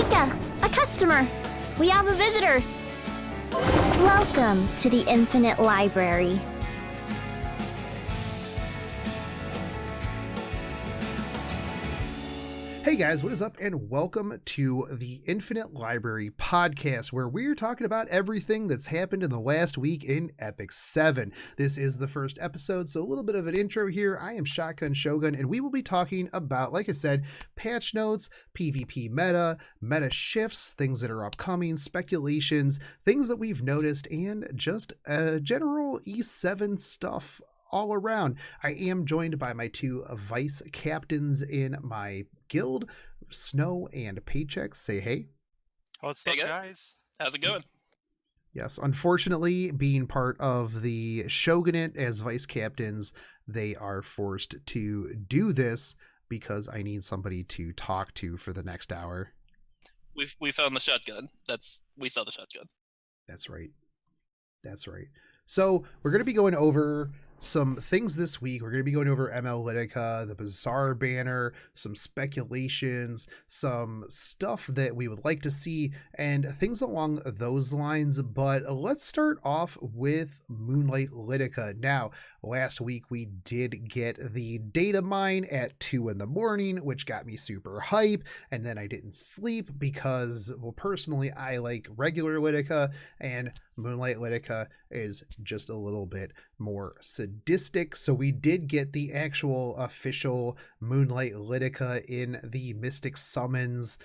Lidica, a customer. We have a visitor. Welcome to the Infinite Library. Hey guys, what is up, and welcome to the Infinite Library podcast, where we're talking about everything that's happened in the last week in Epic 7. This is the first episode, so a little bit of an intro here. I am Shotgun Shogun, and we will be talking about, like I said, patch notes, PvP meta shifts, things that are upcoming, speculations, things that we've noticed, and just general E7 stuff all around. I am joined by my two vice captains in my guild, Snow and Pachex. Say hey. What's up, guys? How's it going? Yes, unfortunately, being part of the Shogunate as vice captains, they are forced to do this because I need somebody to talk to for the next hour. We found the shotgun. We saw the shotgun. That's right. So we're going to be going over some things this week. We're going to be going over ML Lidica, the Basar banner, some speculations, some stuff that we would like to see, and things along those lines. But let's start off with Moonlight Lidica. Now, last week we did get the data mine at 2 in the morning, which got me super hype, and then I didn't sleep because, well, personally, I like regular Lidica, and Moonlight Lidica is just a little bit more sadistic. So we did get the actual official Moonlight Lidica in the Mystic Summons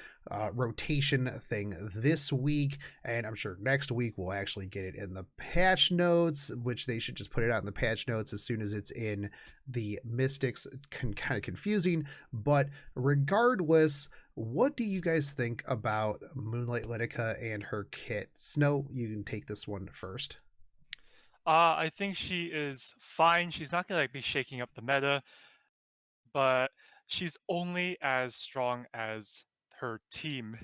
rotation thing this week, and I'm sure next week we'll actually get it in the patch notes, which they should just put it out in the patch notes as soon as it's in the Mystics. Kind of confusing, but regardless, what do you guys think about Moonlight Lidica and her kit? Snow, you can take this one first. I think she is fine. She's not gonna be shaking up the meta, but she's only as strong as her team.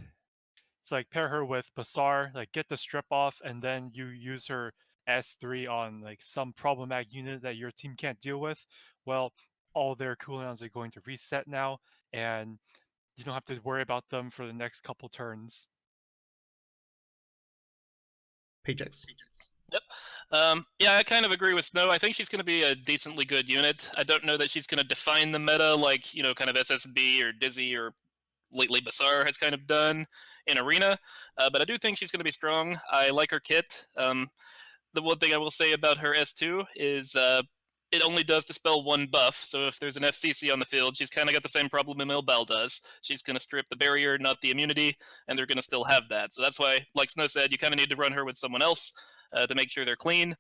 It's like pair her with Basar, like get the strip off, and then you use her S3 on like some problematic unit that your team can't deal with. Well, all their cooldowns are going to reset now, and you don't have to worry about them for the next couple turns. Pachex. Yep. Yeah, I kind of agree with Snow. I think she's going to be a decently good unit. I don't know that she's going to define the meta like, kind of SSB or Dizzy or lately Basar has kind of done in Arena, but I do think she's going to be strong. I like her kit. The one thing I will say about her S2 is it only does dispel one buff, so if there's an FCC on the field, she's kind of got the same problem Milbal does. She's going to strip the barrier, not the immunity, and they're going to still have that. So that's why, like Snow said, you kind of need to run her with someone else to make sure they're clean.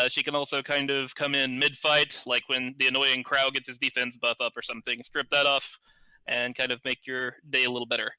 She can also kind of come in mid-fight, like when the annoying Crow gets his defense buff up or something, strip that off, and kind of make your day a little better.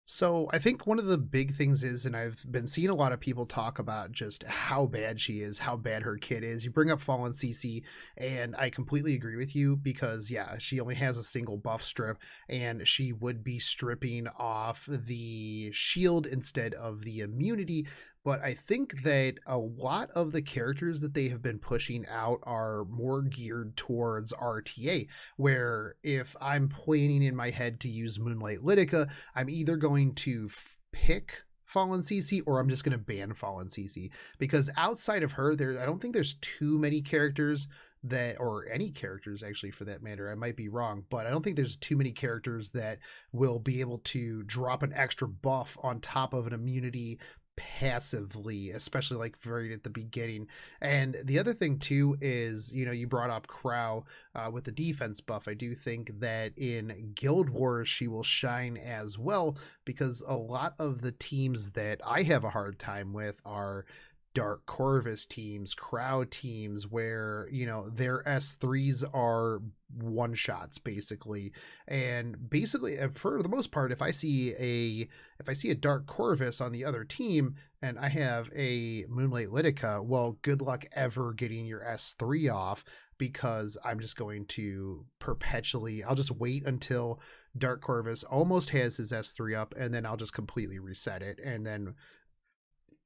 So I think one of the big things is, and I've been seeing a lot of people talk about just how bad she is, how bad her kit is. You bring up Fallen CC, and I completely agree with you because, yeah, she only has a single buff strip, and she would be stripping off the shield instead of the immunity. But I think that a lot of the characters that they have been pushing out are more geared towards RTA, where if I'm planning in my head to use Moonlight Lidica, I'm either going to pick Fallen CC or I'm just going to ban Fallen CC, because outside of her, I don't think there's too many characters that, or any characters actually for that matter, I might be wrong, but I don't think there's too many characters that will be able to drop an extra buff on top of an immunity passively, especially like very at the beginning. And the other thing too is, you brought up Crow with the defense buff. I do think that in Guild Wars she will shine as well, because a lot of the teams that I have a hard time with are Dark Corvus teams, Crow teams, where their S3s are one shots basically. And basically, for the most part, if I see a Dark Corvus on the other team and I have a Moonlight Lidica, well, good luck ever getting your S3 off, because I'm just going to I'll just wait until Dark Corvus almost has his S3 up, and then I'll just completely reset it, and then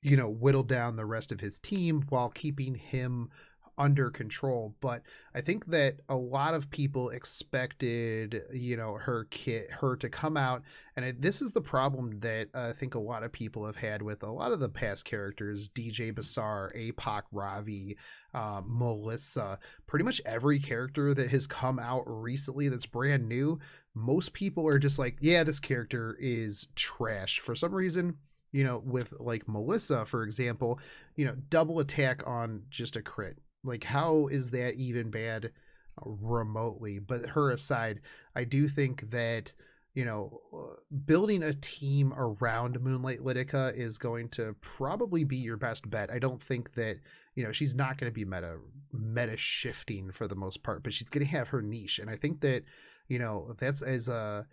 whittle down the rest of his team while keeping him under control. But I think that a lot of people expected, her to come out, and this is the problem that I think a lot of people have had with a lot of the past characters: DJ Basar, APOC, Ravi, Melissa, pretty much every character that has come out recently that's brand new. Most people are just like, yeah, this character is trash. For some reason, with like Melissa, for example, double attack on just a crit. Like, how is that even bad remotely? But her aside, I do think that, building a team around Moonlight Lidica is going to probably be your best bet. I don't think that, she's not going to be meta shifting for the most part, but she's going to have her niche. And I think that, that's as a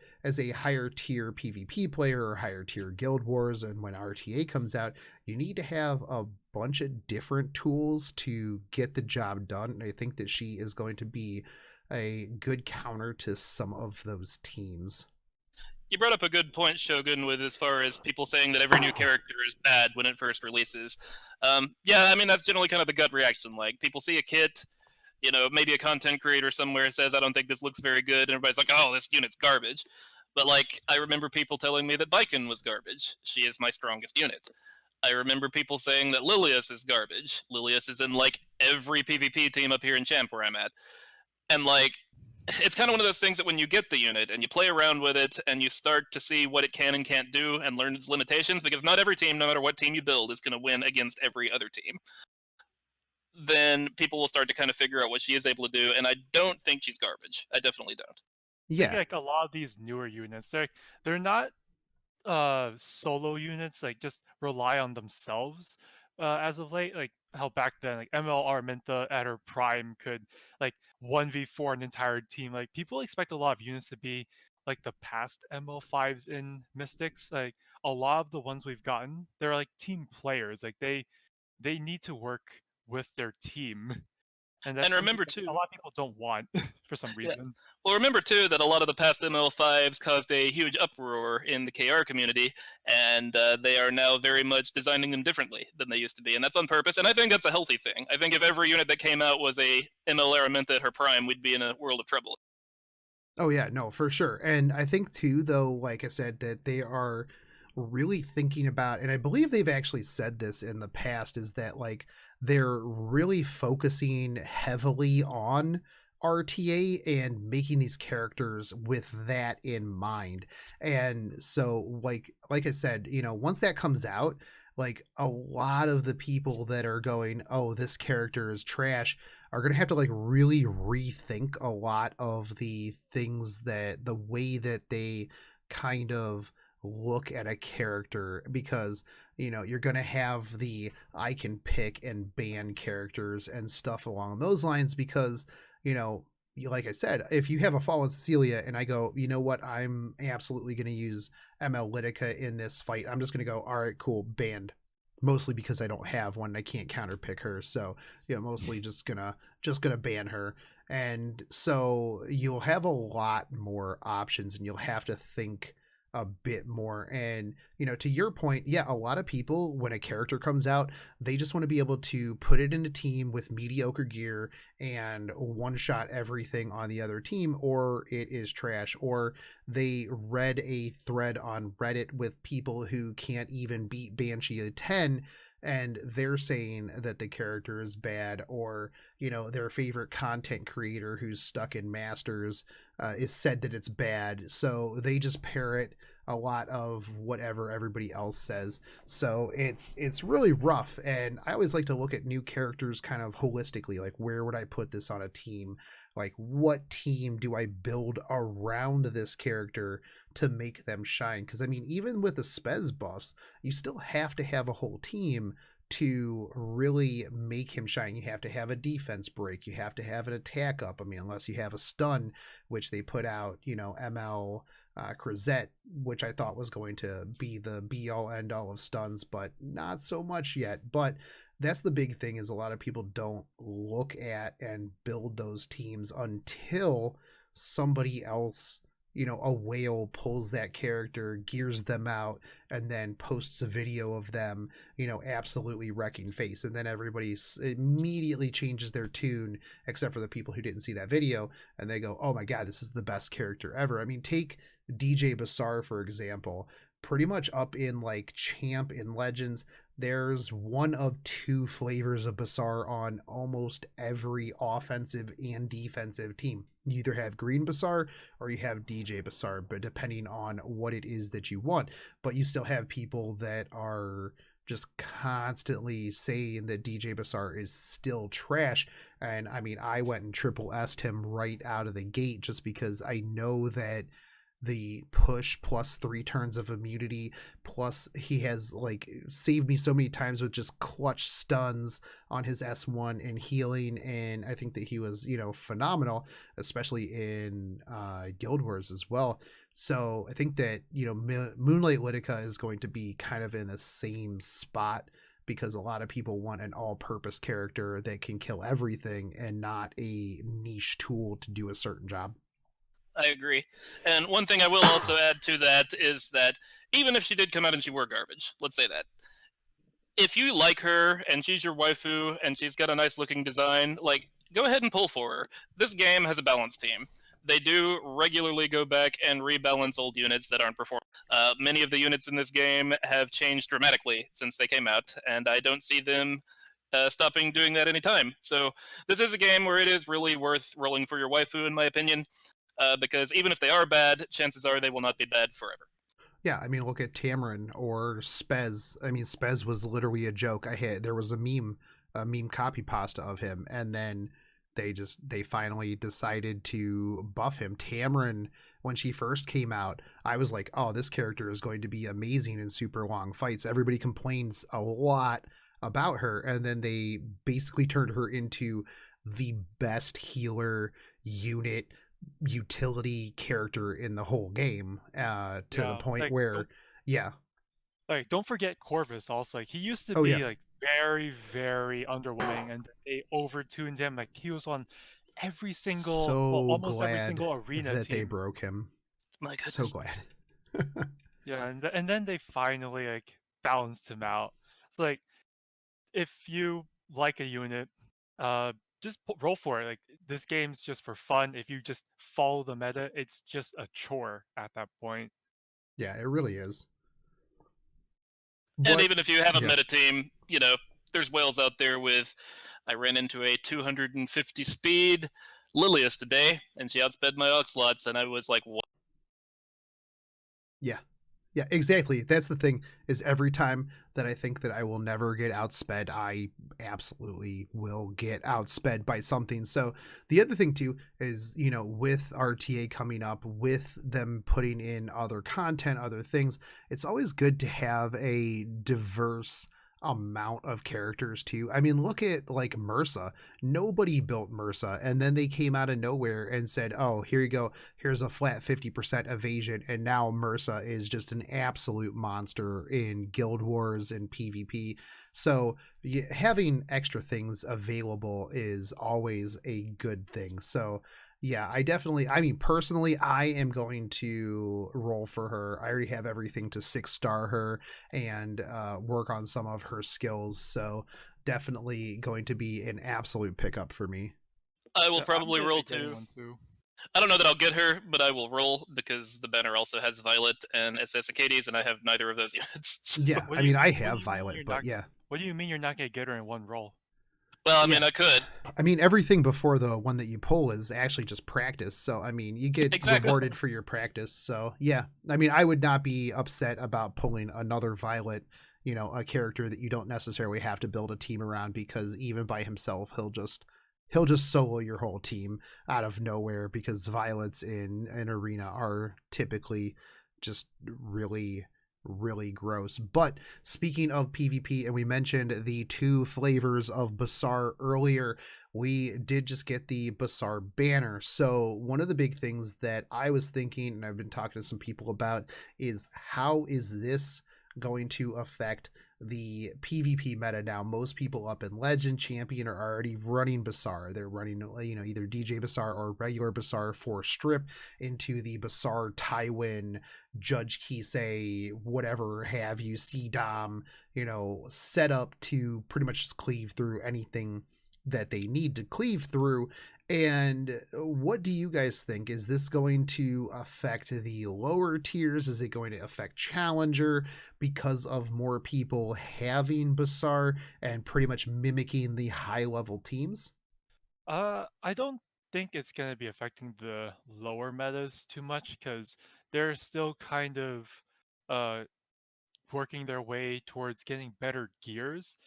higher tier PvP player or higher tier Guild Wars, and when RTA comes out, you need to have a bunch of different tools to get the job done. And I think that she is going to be a good counter to some of those teams. You brought up a good point, Shogun, with as far as people saying that every new character is bad when it first releases. Yeah, I mean, that's generally kind of the gut reaction. Like, people see a kit, maybe a content creator somewhere says, I don't think this looks very good, and everybody's like, oh, this unit's garbage. But, like, I remember people telling me that Baiken was garbage. She is my strongest unit. I remember people saying that Lilius is garbage. Lilius is in, like, every PvP team up here in Champ where I'm at. And, like, it's kind of one of those things that when you get the unit and you play around with it and you start to see what it can and can't do and learn its limitations, because not every team, no matter what team you build, is going to win against every other team, then people will start to kind of figure out what she is able to do. And I don't think she's garbage. I definitely don't. Yeah. Like a lot of these newer units, they're not solo units, like just rely on themselves as of late. Like how back then, like ML Arminta at her prime could like 1v4 an entire team. Like people expect a lot of units to be like the past ML5s in Mystics. Like a lot of the ones we've gotten, they're like team players. Like they need to work with their team. And remember too, a lot of people don't want for some reason. Yeah. Well, remember too that a lot of the past ML5s caused a huge uproar in the KR community, and they are now very much designing them differently than they used to be, and that's on purpose. And I think that's a healthy thing. I think if every unit that came out was a ML Araminta at her prime, we'd be in a world of trouble. Oh yeah, no, for sure. And I think too, though, like I said, that they are really thinking about, and I believe they've actually said this in the past, is that like they're really focusing heavily on RTA and making these characters with that in mind. And so like I said, once that comes out, like a lot of the people that are going, oh, this character is trash, are going to have to like really rethink a lot of the things, that the way that they kind of look at a character, because you're going to have the I can pick and ban characters and stuff along those lines, because like I said, if you have a Fallen Cecilia and I go, you know what, I'm absolutely going to use ML Lidica in this fight, I'm just going to go, all right, cool, banned. Mostly because I don't have one and I can't counter pick her, so mostly just gonna ban her. And so you'll have a lot more options and you'll have to think a bit more. And to your point, yeah, a lot of people, when a character comes out, they just want to be able to put it in a team with mediocre gear and one shot everything on the other team, or it is trash. Or they read a thread on Reddit with people who can't even beat Banshee 10 and they're saying that the character is bad, or their favorite content creator who's stuck in Masters is said that it's bad, so they just parrot a lot of whatever everybody else says. So it's really rough, and I always like to look at new characters kind of holistically, like where would I put this on a team, like what team do I build around this character to make them shine? Because I mean, even with the spez buffs, you still have to have a whole team to really make him shine. You have to have a defense break, you have to have an attack up. I mean, unless you have a stun, which they put out, ML Crozet, which I thought was going to be the be all end all of stuns, but not so much yet. But that's the big thing, is a lot of people don't look at and build those teams until somebody else a whale pulls that character, gears them out, and then posts a video of them, absolutely wrecking face. And then everybody immediately changes their tune, except for the people who didn't see that video. And they go, oh my God, this is the best character ever. I mean, take DJ Basar, for example. Pretty much up in like Champ in Legends, there's one of two flavors of Basar on almost every offensive and defensive team. You either have Green Basar or you have DJ Basar, but depending on what it is that you want. But you still have people that are just constantly saying that DJ Basar is still trash. And I mean, I went and triple S'd him right out of the gate just because I know that the push plus 3 turns of immunity, plus he has like saved me so many times with just clutch stuns on his S1 and healing. And I think that he was, phenomenal, especially in Guild Wars as well. So I think that, Moonlight Lidica is going to be kind of in the same spot, because a lot of people want an all-purpose character that can kill everything and not a niche tool to do a certain job. I agree. And one thing I will also add to that is that even if she did come out and she were garbage, let's say that, if you like her and she's your waifu and she's got a nice looking design, like, go ahead and pull for her. This game has a balanced team. They do regularly go back and rebalance old units that aren't performing. Many of the units in this game have changed dramatically since they came out, and I don't see them stopping doing that anytime. So this is a game where it is really worth rolling for your waifu, in my opinion. Because even if they are bad, chances are they will not be bad forever. Yeah, I mean, look at Tamarin or Spez. I mean, Spez was literally a joke. There was a meme copy pasta of him, and then they finally decided to buff him. Tamarin, when she first came out, I was like, oh, this character is going to be amazing in super long fights. Everybody complains a lot about her, and then they basically turned her into the best healer unit utility character in the whole game, to the point like, where like, don't forget Corvus also. Like, he used to be like very, very underwhelming, and they overtuned him. Like, he was on every single, almost every single arena that team. They broke him. My goodness. So glad. Yeah, and then they finally like balanced him out. It's like, if you like a unit, just roll for it. Like, this game's just for fun. If you just follow the meta, it's just a chore at that point. Yeah, it really is. And even if you have a meta team, there's whales out there with. I ran into a 250 speed Lilius today, and she outsped my Oxlots, and I was like, what? Yeah, exactly. That's the thing, is every time that I think that I will never get outsped, I absolutely will get outsped by something. So the other thing too is, with RTA coming up, with them putting in other content, other things, it's always good to have a diverse amount of characters too. I mean, look at like MRSA. Nobody built MRSA, and then they came out of nowhere and said, oh, here you go, here's a flat 50% evasion, and now MRSA is just an absolute monster in Guild Wars and PvP. So having extra things available is always a good thing. So yeah, personally, I am going to roll for her. I already have everything to 6-star her and work on some of her skills. So definitely going to be an absolute pickup for me. I will probably roll too. I don't know that I'll get her, but I will roll, because the banner also has Violet and SS Acades, and I have neither of those units. So. Yeah, I mean, I have Violet, but yeah. What do you mean you're not going to get her in one roll? Well, I mean, I could. I mean, everything before the one that you pull is actually just practice. So, I mean, you get rewarded for your practice. So, yeah. I mean, I would not be upset about pulling another Violet, a character that you don't necessarily have to build a team around, because even by himself, he'll just solo your whole team out of nowhere, because Violets in an arena are typically just really gross. But speaking of PvP, and we mentioned the 2 flavors of Basar earlier, we did just get the Basar banner. So one of the big things that I was thinking, and I've been talking to some people about, is how is this going to affect the PvP meta now, most people up in Legend Champion are already running Basar. They're running, either DJ Basar or regular Basar for strip into the Basar Tywin, Judge Kisei, whatever have you, C-Dom, set up to pretty much just cleave through anything that they need to cleave through. And what do you guys think? Is this going to affect the lower tiers? Is it going to affect Challenger because of more people having Basar and pretty much mimicking the high level teams? I don't think it's going to be affecting the lower metas too much because they're still kind of uh, working their way towards getting better gears.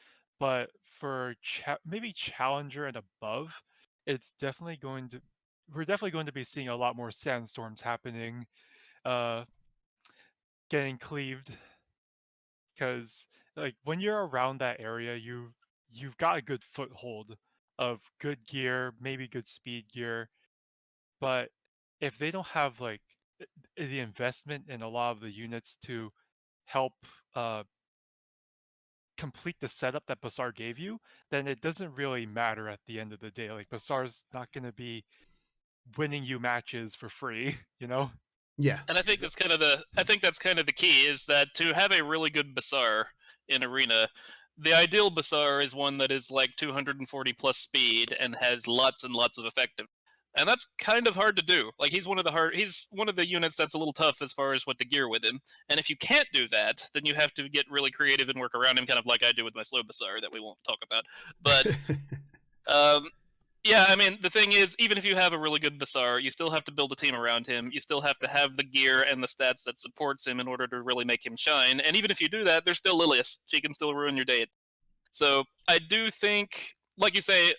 But for maybe Challenger and above, it's definitely we're definitely going to be seeing a lot more sandstorms happening, uh, getting cleaved. Because like when you're around that area, you've got a good foothold of good gear, maybe good speed gear. But if they don't have like the investment in a lot of the units to help complete the setup that Basar gave you, then it doesn't really matter at the end of the day. Like Basar's not going to be winning you matches for free, you know? Yeah. And I think that's kind of the key is that to have a really good Basar in Arena, the ideal Basar is one that is like 240 plus speed and has lots and lots of effective. And that's kind of hard to do. Like he's one of the units that's a little tough as far as what to gear with him. And if you can't do that, then you have to get really creative and work around him, kind of like I do with my slow Basar that we won't talk about. But yeah, I mean, the thing is, even if you have a really good Basar, you still have to build a team around him. You still have to have the gear and the stats that supports him in order to really make him shine. And even if you do that, there's still Lilius. She can still ruin your day. So I do think, like you say,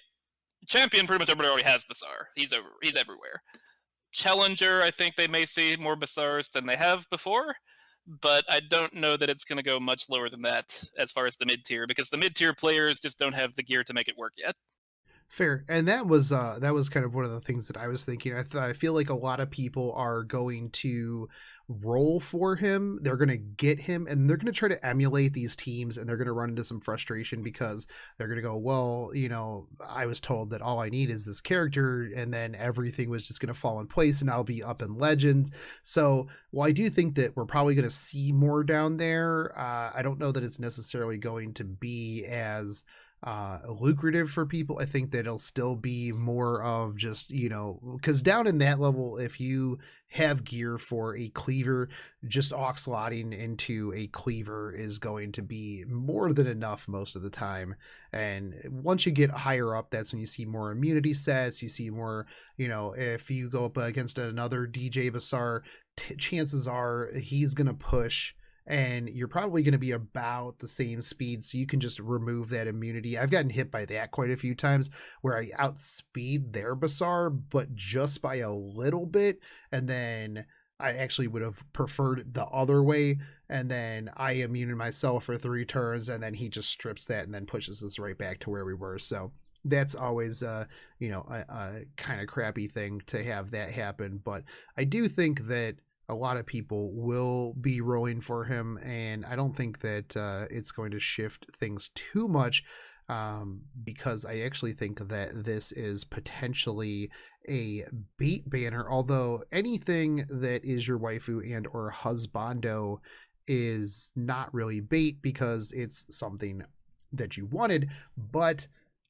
Champion pretty much everybody already has Basar. He's everywhere. Challenger, I think they may see more Basars than they have before, but I don't know that it's going to go much lower than that as far as the mid-tier, because the mid-tier players just don't have the gear to make it work yet. Fair. And that was kind of one of the things that I was thinking. I feel like a lot of people are going to roll for him. They're going to get him and they're going to try to emulate these teams, and they're going to run into some frustration because they're going to go, well, I was told that all I need is this character, and then everything was just going to fall in place and I'll be up in Legend. So while I do think that we're probably going to see more down there, I don't know that it's necessarily going to be as lucrative for people. I think that it'll still be more of just, because down in that level, if you have gear for a cleaver, just oxlotting into a cleaver is going to be more than enough most of the time. And once you get higher up, that's when you see more immunity sets. You see more, if you go up against another DJ Basar, chances are he's going to push, and you're probably going to be about the same speed, so you can just remove that immunity. I've gotten hit by that quite a few times where I outspeed their Basar, but just by a little bit, and then I actually would have preferred the other way, and then I immune myself for 3 turns, and then he just strips that and then pushes us right back to where we were. So that's always a kind of crappy thing to have that happen. But I do think that a lot of people will be rolling for him, and I don't think that it's going to shift things too much, because I actually think that this is potentially a bait banner, although anything that is your waifu and or husbando is not really bait because it's something that you wanted. But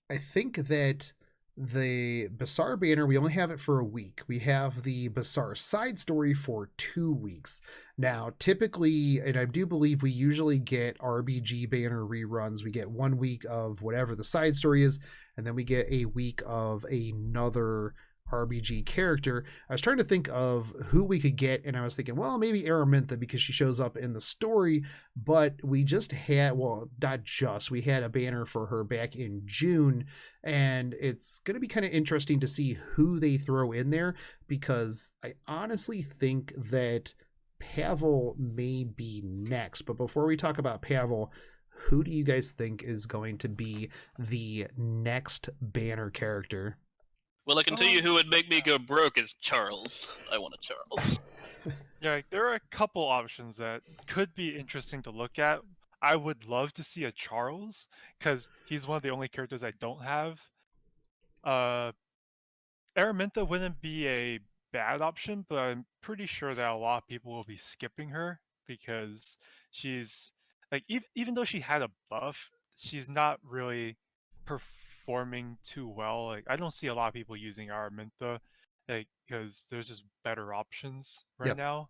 I think that the Basar banner, we only have it for a week. We have the Basar side story for 2 weeks. Now, typically, and I do believe we usually get RBG banner reruns. We get 1 week of whatever the side story is, and then we get a week of another RBG character. I was trying to think of who we could get, and I was thinking, well, maybe Araminta because she shows up in the story, but we just had, well, not just, we had a banner for her back in June, and it's going to be kind of interesting to see who they throw in there, because I honestly think that Pavel may be next. But before we talk about Pavel, who do you guys think is going to be the next banner character? Well, I can tell you who would make me go broke is Charles. I want a Charles. Yeah, there are a couple options that could be interesting to look at. I would love to see a Charles, because he's one of the only characters I don't have. Araminta wouldn't be a bad option, but I'm pretty sure that a lot of people will be skipping her because she's like even though she had a buff, she's not really performing too well. Like I don't see a lot of people using Araminta, like because there's just better options right Yep. now.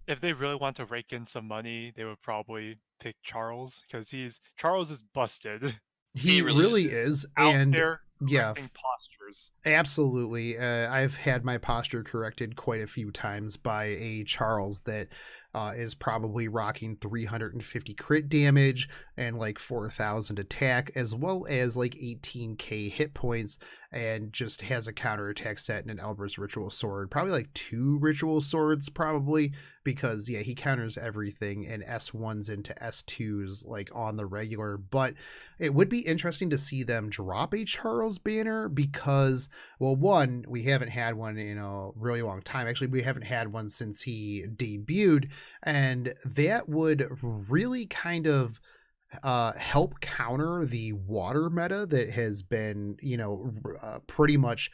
If they really want to rake in some money, they would probably pick Charles because Charles is busted. He He really really is. is, Out and there yeah, correcting postures. absolutely. I've had my posture corrected quite a few times by a Charles that is probably rocking 350 crit damage and like 4,000 attack, as well as like 18k hit points, and just has a counterattack set and an Elber's Ritual Sword. Probably like 2 Ritual Swords, probably, because yeah, he counters everything and S1s into S2s like on the regular. But it would be interesting to see them drop a Charles banner because, well, one, we haven't had one in a really long time. Actually, we haven't had one since he debuted, and that would really kind of help counter the water meta that has been, pretty much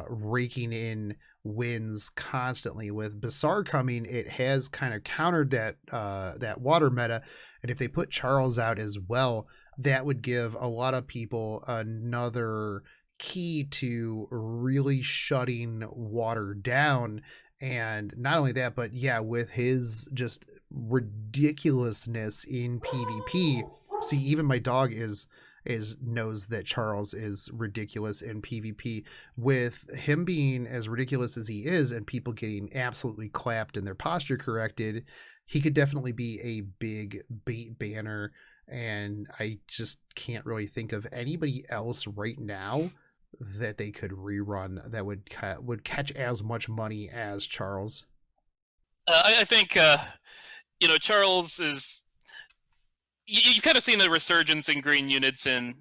raking in wins constantly. With Basar coming, it has kind of countered that water meta, and if they put Charles out as well, that would give a lot of people another key to really shutting water down. And not only that, but yeah, with his just ridiculousness in PvP. See, even my dog is knows that Charles is ridiculous in PvP. With him being as ridiculous as he is and people getting absolutely clapped and their posture corrected, he could definitely be a big bait banner. And I just can't really think of anybody else right now that they could rerun that would catch as much money as Charles. I think Charles is. You've kind of seen a resurgence in green units in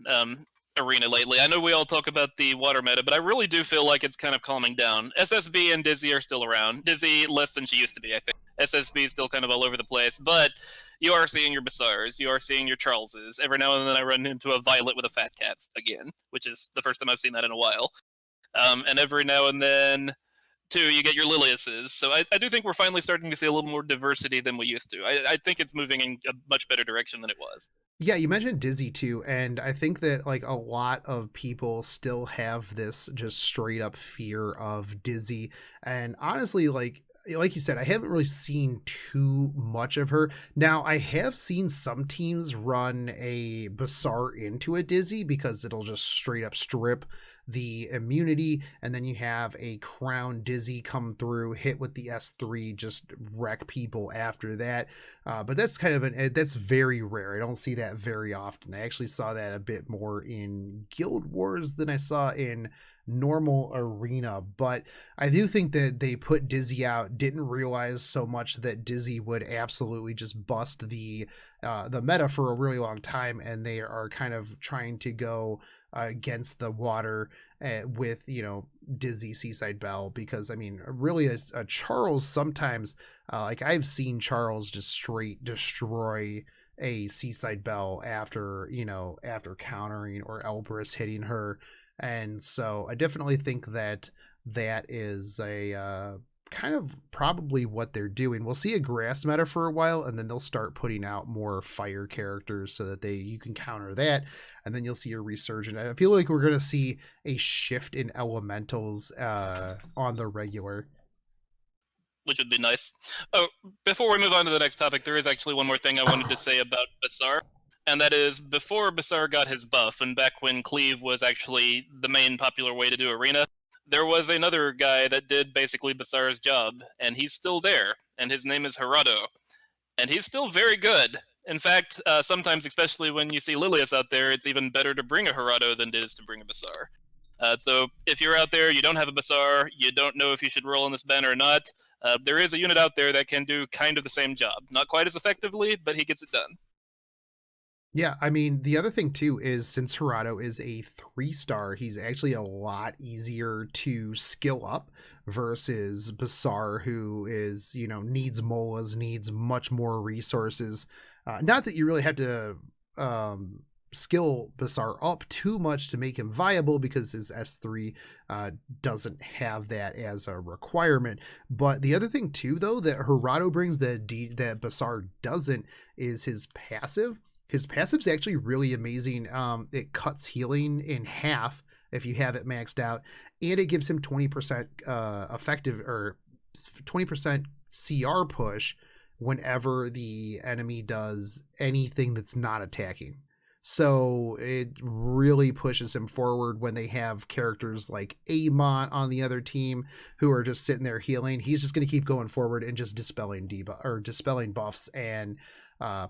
Arena lately. I know we all talk about the water meta, but I really do feel like it's kind of calming down. SSB and Dizzy are still around. Dizzy less than she used to be, I think. SSB is still kind of all over the place, but you are seeing your Basars, you are seeing your Charleses. Every now and then I run into a Violet with a Fat Cat again, which is the first time I've seen that in a while. And every now and then, too, you get your Liliuses. So I do think we're finally starting to see a little more diversity than we used to. I think it's moving in a much better direction than it was. Yeah, you mentioned Dizzy too, and I think that like a lot of people still have this just straight up fear of Dizzy. And honestly, like you said, I haven't really seen too much of her. Now, I have seen some teams run a Basar into a Dizzy because it'll just straight up strip the immunity, and then you have a Crown Dizzy come through, hit with the S3, just wreck people after that. But that's that's very rare. I don't see that very often. I actually saw that a bit more in Guild Wars than I saw in normal Arena. But I do think that they put Dizzy out, didn't realize so much that Dizzy would absolutely just bust the meta for a really long time, and they are kind of trying to go against the water with Dizzy Seaside Belle, because I mean really a Charles sometimes like I've seen Charles just straight destroy a Seaside Belle after countering or Elbrus hitting her. And so I definitely think that is a kind of probably what they're doing. We'll see a grass meta for a while, and then they'll start putting out more fire characters so that you can counter that, and then you'll see a resurgence. I feel like we're going to see a shift in elementals on the regular, which would be nice. Oh, before we move on to the next topic, there is actually one more thing I wanted to say about Basar, and that is before Basar got his buff, and back when Cleave was actually the main popular way to do Arena, there was another guy that did basically Basar's job, and he's still there, and his name is Harado, and he's still very good. In fact, sometimes, especially when you see Lilius out there, it's even better to bring a Harado than it is to bring a Basar. So if you're out there, you don't have a Basar, you don't know if you should roll on this banner or not, there is a unit out there that can do kind of the same job. Not quite as effectively, but he gets it done. Yeah, I mean, the other thing too is since Hirado is a 3-star, he's actually a lot easier to skill up versus Basar, who is, needs molas, needs much more resources. Not that you really have to skill Basar up too much to make him viable because his S3 doesn't have that as a requirement. But the other thing too, though, that Hirado brings that Basar doesn't is his passive. His passive's actually really amazing. It cuts healing in half if you have it maxed out, and it gives him 20% effective or 20% CR push whenever the enemy does anything that's not attacking. So it really pushes him forward when they have characters like Amon on the other team who are just sitting there healing. He's just going to keep going forward and just dispelling buffs and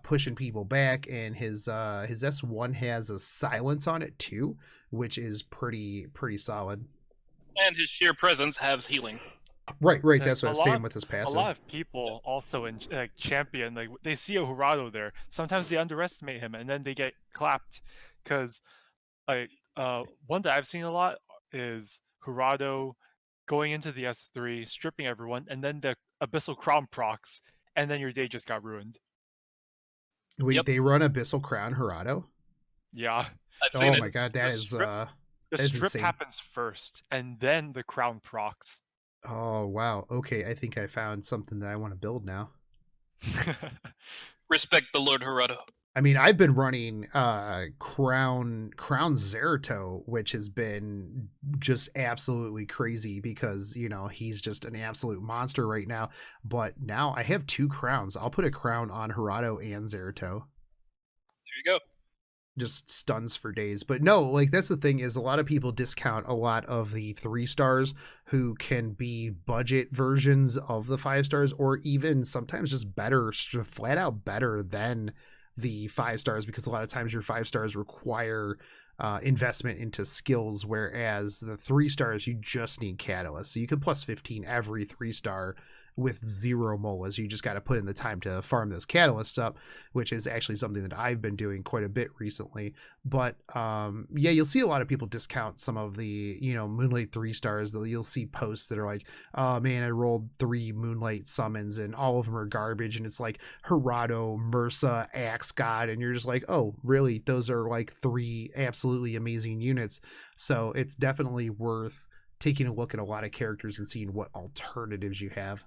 pushing people back. And his S1 has a silence on it too, which is pretty solid. And his sheer presence has healing. Right. That's what I was saying with his passive. A lot of people also in champion, like they see a Hirado there. Sometimes they underestimate him, and then they get clapped because, one that I've seen a lot is Hirado going into the S3, stripping everyone, and then the Abyssal Crown procs, and then your day just got ruined. Wait, They run Abyssal Crown Hirado? Yeah. I've seen it. My god, that is the strip insane. happens first, and then the crown procs. Oh, wow. Okay, I think I found something that I want to build now. Respect the Lord Hirado. I mean, I've been running Crown Zerato, which has been just absolutely crazy because, he's just an absolute monster right now. But now I have 2 crowns. I'll put a crown on Hirado and Zerato. There you go. Just stuns for days. But no, like that's the thing is a lot of people discount a lot of the 3 stars who can be budget versions of the 5 stars, or even sometimes just better, flat out better than the 5 stars, because a lot of times your 5 stars require investment into skills, whereas the 3 stars you just need catalyst. So you can plus 15 every 3 star with 0 molas. You just got to put in the time to farm those catalysts up, which is actually something that I've been doing quite a bit recently. But you'll see a lot of people discount some of the Moonlight 3 stars. You'll see posts that are like, oh man, I rolled 3 Moonlight summons and all of them are garbage, and it's like Hirado, Mursa, Axe God, and you're just like, oh really, those are like 3 absolutely amazing units. So it's definitely worth taking a look at a lot of characters and seeing what alternatives you have.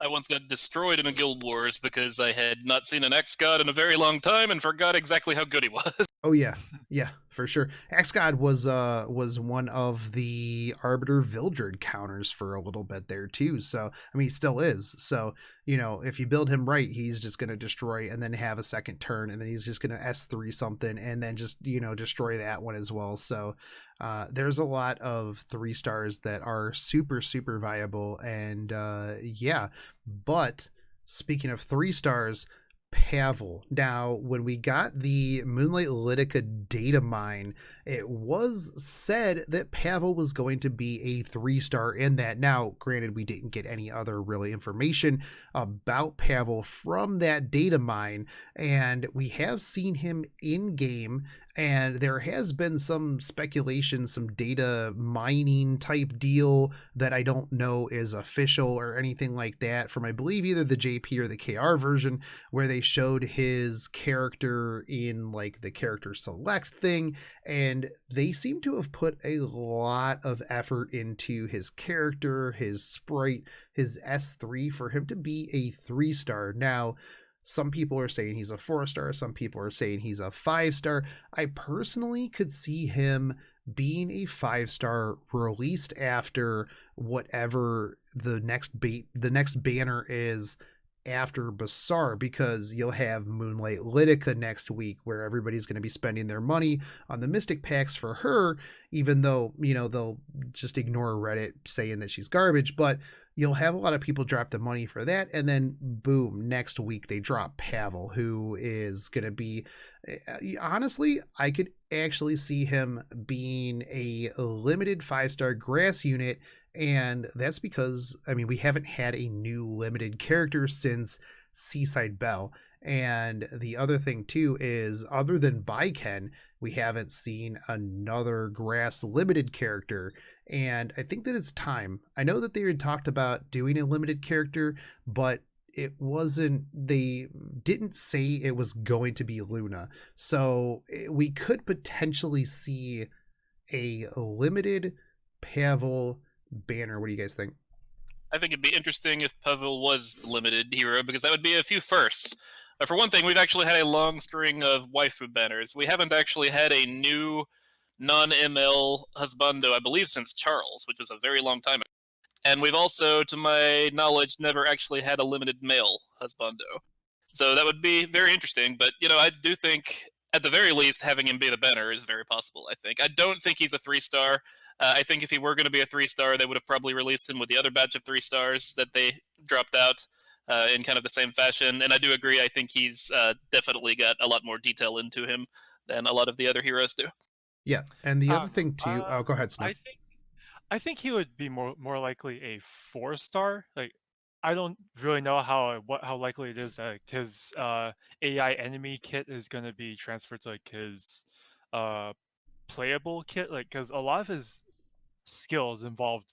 I once got destroyed in a Guild Wars because I had not seen an X-God in a very long time and forgot exactly how good he was. Oh yeah, for sure. X-God was one of the Arbiter Vildred counters for a little bit there too. So I mean, he still is. So if you build him right, he's just going to destroy and then have a second turn, and then he's just going to S3 something and then just destroy that one as well. So there's a lot of 3 stars that are super viable, and but speaking of 3 stars, Pavel. Now, when we got the Moonlight Lidica data mine, it was said that Pavel was going to be a 3-star in that. Now, granted, we didn't get any other really information about Pavel from that data mine, and we have seen him in game, and there has been some speculation, some data mining type deal that I don't know is official or anything like that from, I believe, either the JP or the KR version, where they showed his character in like the character select thing, and they seem to have put a lot of effort into his character, his sprite, his S3 for him to be a 3-star. Now, some people are saying he's a 4-star. Some people are saying he's a 5-star. I personally could see him being a 5-star released after whatever the next banner is after Basar, because you'll have Moonlight Lidica next week, where everybody's going to be spending their money on the Mystic packs for her, even though they'll just ignore Reddit saying that she's garbage. But you'll have a lot of people drop the money for that, and then boom, next week they drop Pavel, who is going to be, honestly, I could actually see him being a limited 5-star grass unit. And that's because, I mean, we haven't had a new limited character since Seaside Belle. And the other thing too is, other than Baiken, we haven't seen another grass limited character. And I think that it's time. I know that they had talked about doing a limited character, but they didn't say it was going to be Luna. So we could potentially see a limited Pavel banner. What do you guys think? I think it'd be interesting if Pavel was the limited hero, because that would be a few firsts. For one thing, we've actually had a long string of waifu banners. We haven't actually had a new non-ML husbando, I believe, since Charles, which was a very long time ago. And we've also, to my knowledge, never actually had a limited male husbando. So that would be very interesting. But, I do think, at the very least, having him be the banner is very possible, I think. I don't think he's a 3-star. I think if he were going to be a 3-star, they would have probably released him with the other batch of 3-stars that they dropped out in kind of the same fashion. And I do agree, I think he's definitely got a lot more detail into him than a lot of the other heroes do. Yeah, and the other thing too... go ahead, Snow. I think he would be more likely a 4-star. Like, I don't really know how likely it is that his AI enemy kit is going to be transferred to like his playable kit. Like, because a lot of his skills involved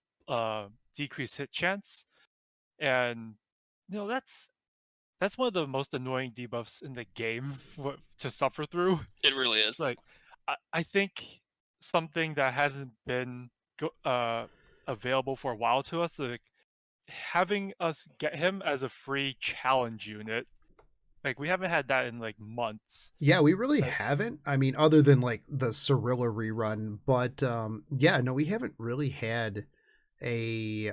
decreased hit chance, and that's one of the most annoying debuffs in the game to suffer through. It really is. It's like, I think something that hasn't been available for a while to us, like having us get him as a free challenge unit. Like, we haven't had that in like months. Yeah, we really haven't. I mean, other than like the Cirilla rerun, but we haven't really had a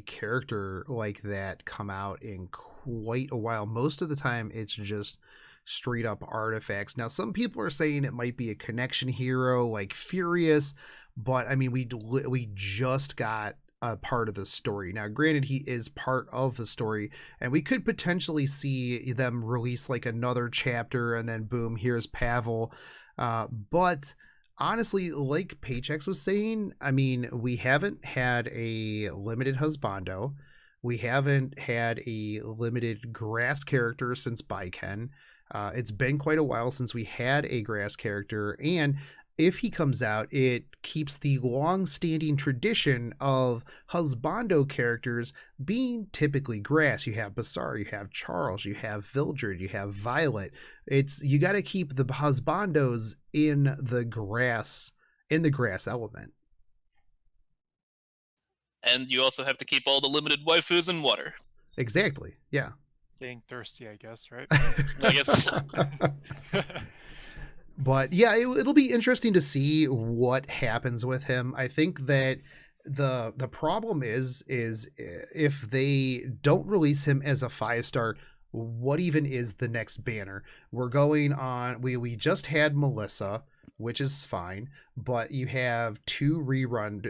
character like that come out in quite a while. Most of the time it's just straight up artifacts. Now, some people are saying it might be a connection hero like Furious, but I mean, we just got a part of the story. Now, granted, he is part of the story, and we could potentially see them release like another chapter and then boom, here's Pavel. But honestly, like Pachex was saying, I mean, we haven't had a limited husbando. We haven't had a limited grass character since Baiken. It's been quite a while since we had a grass character, and if he comes out, it keeps the long-standing tradition of husbando characters being typically grass. You have Basar, you have Charles, you have Vildred, you have Violet. You got to keep the husbandos in the grass element. And you also have to keep all the limited waifus in water. Exactly. Yeah. Getting thirsty, I guess, right? I guess so. But yeah, it'll be interesting to see what happens with him. I think that the problem is if they don't release him as a 5-star, what even is the next banner? We're going on. We just had Melissa, which is fine, but you have two rerun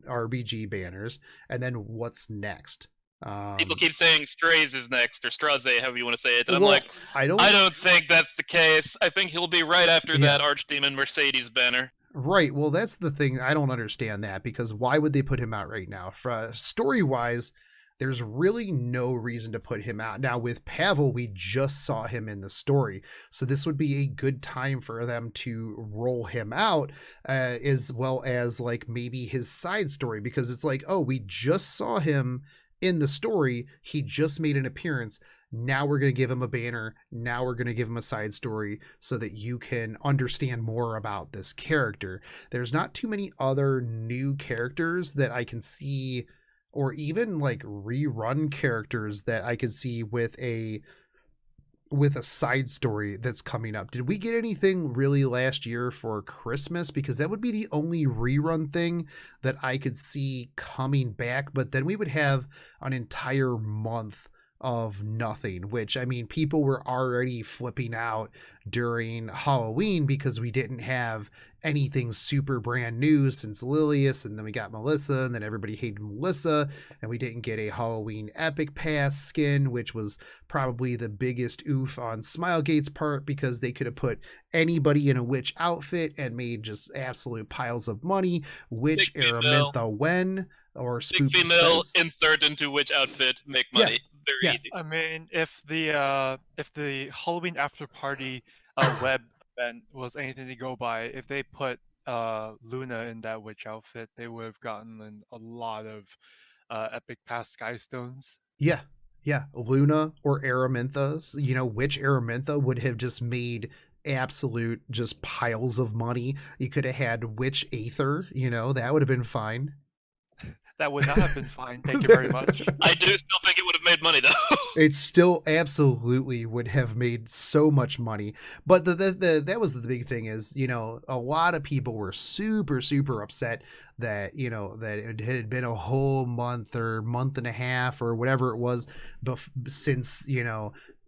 RBG banners, and then what's next? People keep saying Strays is next, or Straze, however you want to say it. And I'm like, I don't think that's the case. I think he'll be right after that Archdemon Mercedes banner. Right. Well, that's the thing. I don't understand that, because why would they put him out right now? Story-wise, there's really no reason to put him out. Now, with Pavel, we just saw him in the story, so this would be a good time for them to roll him out, as well as like maybe his side story, because it's like, oh, we just saw him in the story, he just made an appearance. Now we're going to give him a banner. Now we're going to give him a side story so that you can understand more about this character. There's not too many other new characters that I can see, or even like rerun characters that I could see with a side story that's coming up. Did we get anything really last year for Christmas? Because that would be the only rerun thing that I could see coming back, but then we would have an entire month of nothing, which, I mean, people were already flipping out during Halloween because we didn't have anything super brand new since Lilius, and then we got Melissa, and then everybody hated Melissa, and we didn't get a Halloween Epic Pass skin, which was probably the biggest oof on Smilegate's part, because they could have put anybody in a witch outfit and made just absolute piles of money. Which Araminta when or Big female insert into which outfit, make money. Very Yeah. easy. I mean, if the Halloween after party web event was anything to go by, if they put Luna in that witch outfit, they would have gotten a lot of epic pass sky stones. Yeah. Yeah. Luna or Araminthas, which Araminta would have just made absolute just piles of money. You could have had Witch Aether, that would have been fine. That would not have been fine. Thank you very much. I do still think it would have made money though. It still absolutely would have made so much money. But that was the big thing is, a lot of people were super, super upset that, that it had been a whole month or month and a half or whatever it was since,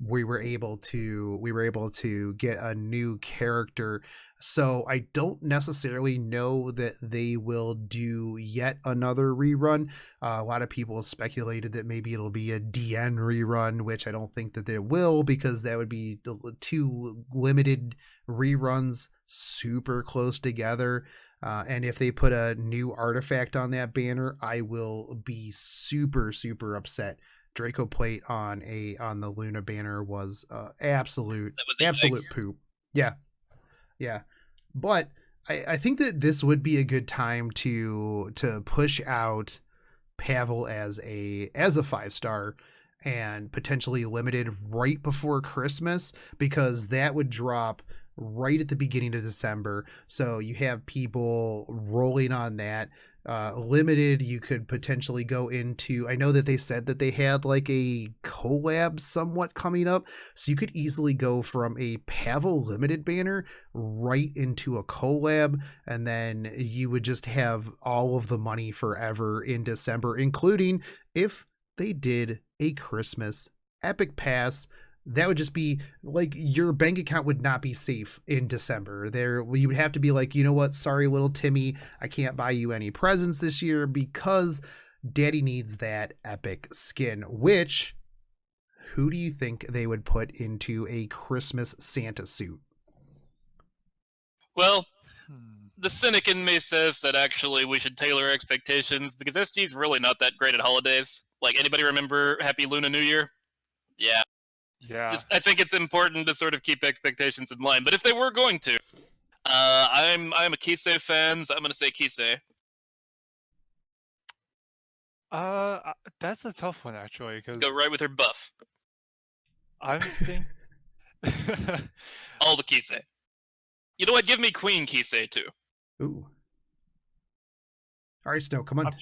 we were able to get a new character. So I don't necessarily know that they will do yet another rerun. A lot of people speculated that maybe it'll be a DN rerun, which I don't think that they will, because that would be two limited reruns super close together. And if they put a new artifact on that banner, I will be super, super upset. Draco plate on the Luna banner was absolute poop. Yeah. But I think that this would be a good time to push out Pavel as a 5-star and potentially limited right before Christmas, because that would drop right at the beginning of December. So you have people rolling on that. Limited, you could potentially go into, I know that they said that they had like a collab somewhat coming up, so you could easily go from a Pavel limited banner right into a collab, and then you would just have all of the money forever in December, including if they did a Christmas epic pass. That would just be like, your bank account would not be safe in December. You would have to be like, you know what? Sorry, little Timmy, I can't buy you any presents this year because daddy needs that epic skin. Which, who do you think they would put into a Christmas Santa suit? Well, the cynic in me says that actually we should tailor expectations, because SG's really not that great at holidays. Like, anybody remember Happy Luna New Year? Yeah. Yeah. I think it's important to sort of keep expectations in line. But if they were going to, I'm a Kisei fan, so I'm going to say Kisei. That's a tough one actually, because Go right with her buff. I'm thinking All the Kisei. You know what? Give me Queen Kisei too. Ooh. All right, Snow, come on.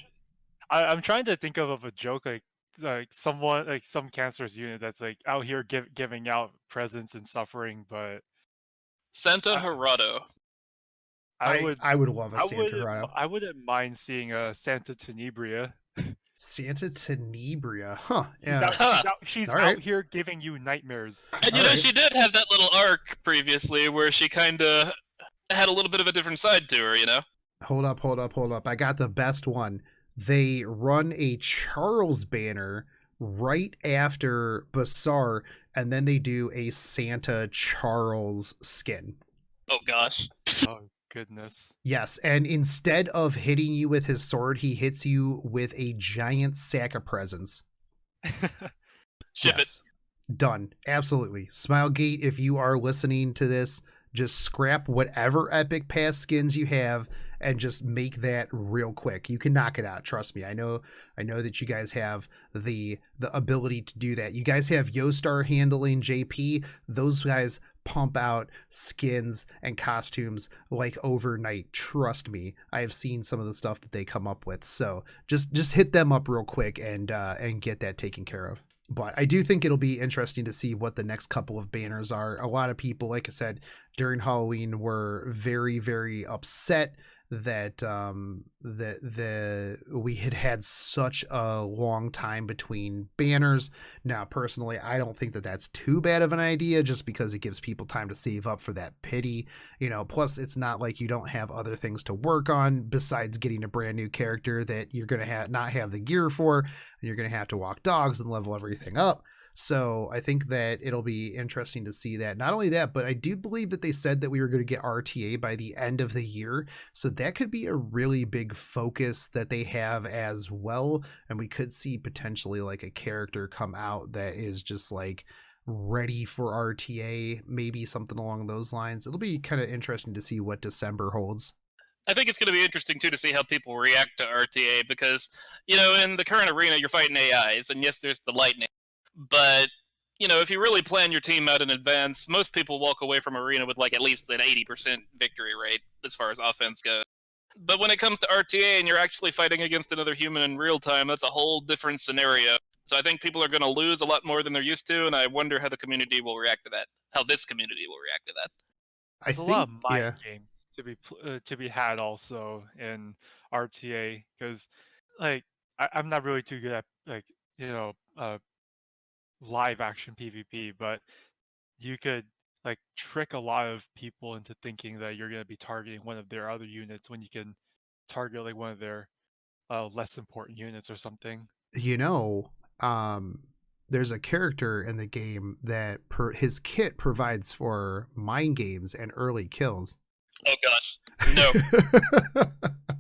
I'm trying to think of a joke, like someone, like some cancerous unit that's like out here giving out presents and suffering, but Santa Harado. I would love a Santa Harado. I wouldn't mind seeing a Santa Tenebria. Santa Tenebria, huh? Yeah, she's right. out here giving you nightmares. And you know, she did have that little arc previously where she kind of had a little bit of a different side to her, you know? Hold up. I got the best one. They run a Charles banner right after Basar, and then they do a Santa Charles skin. Oh, gosh. Oh, goodness. Yes, and instead of hitting you with his sword, he hits you with a giant sack of presents. Ship it. Done. Absolutely. Smilegate, if you are listening to this, just scrap whatever epic pass skins you have and just make that real quick. You can knock it out. Trust me. I know that you guys have the ability to do that. You guys have Yostar handling JP. Those guys pump out skins and costumes like overnight. Trust me. I have seen some of the stuff that they come up with. So just hit them up real quick and get that taken care of. But I do think it'll be interesting to see what the next couple of banners are. A lot of people, like I said, during Halloween were very, very upset that we had such a long time between banners. Now, personally, I don't think that that's too bad of an idea, just because it gives people time to save up for that pity. Plus it's not like you don't have other things to work on besides getting a brand new character that you're going to not have the gear for, and you're going to have to walk dogs and level everything up. So I think that it'll be interesting to see that. Not only that, but I do believe that they said that we were going to get RTA by the end of the year. So that could be a really big focus that they have as well. And we could see potentially like a character come out that is just like ready for RTA, maybe something along those lines. It'll be kind of interesting to see what December holds. I think it's going to be interesting, too, to see how people react to RTA because, in the current arena, you're fighting AIs, and yes, there's the lightning. But, if you really plan your team out in advance, most people walk away from arena with, at least an 80% victory rate as far as offense goes. But when it comes to RTA and you're actually fighting against another human in real time, that's a whole different scenario. So I think people are going to lose a lot more than they're used to, and I wonder how the community will react to that. How this community will react to that. There's a lot of mind games to be had also in RTA because I'm not really too good at live action PvP, but you could trick a lot of people into thinking that you're going to be targeting one of their other units when you can target one of their less important units or something. There's a character in the game that his kit provides for mind games and early kills. Oh gosh, no.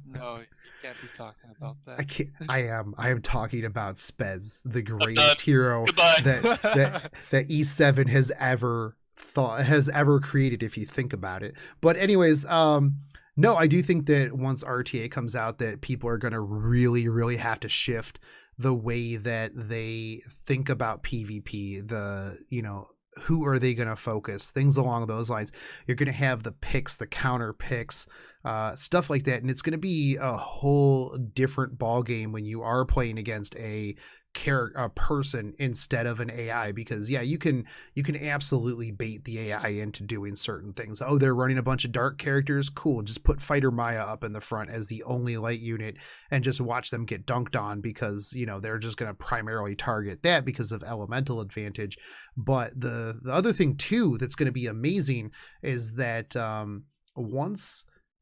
No, you can't be talking about that. I can't. I am talking about Spez, the greatest hero Goodbye. that E7 has ever created, if you think about it. But anyways, no, I do think that once RTA comes out, that people are gonna really, really have to shift the way that they think about PvP. Who are they going to focus? Things along those lines. You're going to have the picks, the counter picks, stuff like that. And it's going to be a whole different ball game when you are playing against a person instead of an AI, because you can absolutely bait the AI into doing certain things. Oh, they're running a bunch of dark characters. Cool. Just put Fighter Maya up in the front as the only light unit and just watch them get dunked on because, they're just going to primarily target that because of elemental advantage. But the other thing too, that's going to be amazing is that,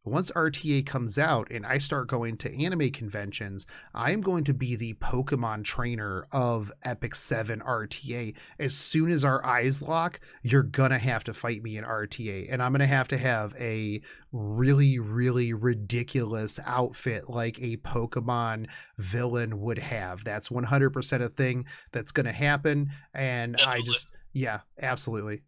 once RTA comes out and I start going to anime conventions, I'm going to be the Pokemon trainer of Epic 7 RTA. As soon as our eyes lock, you're going to have to fight me in RTA. And I'm going to have a really, really ridiculous outfit like a Pokemon villain would have. That's 100% a thing that's going to happen. And Definitely. Absolutely.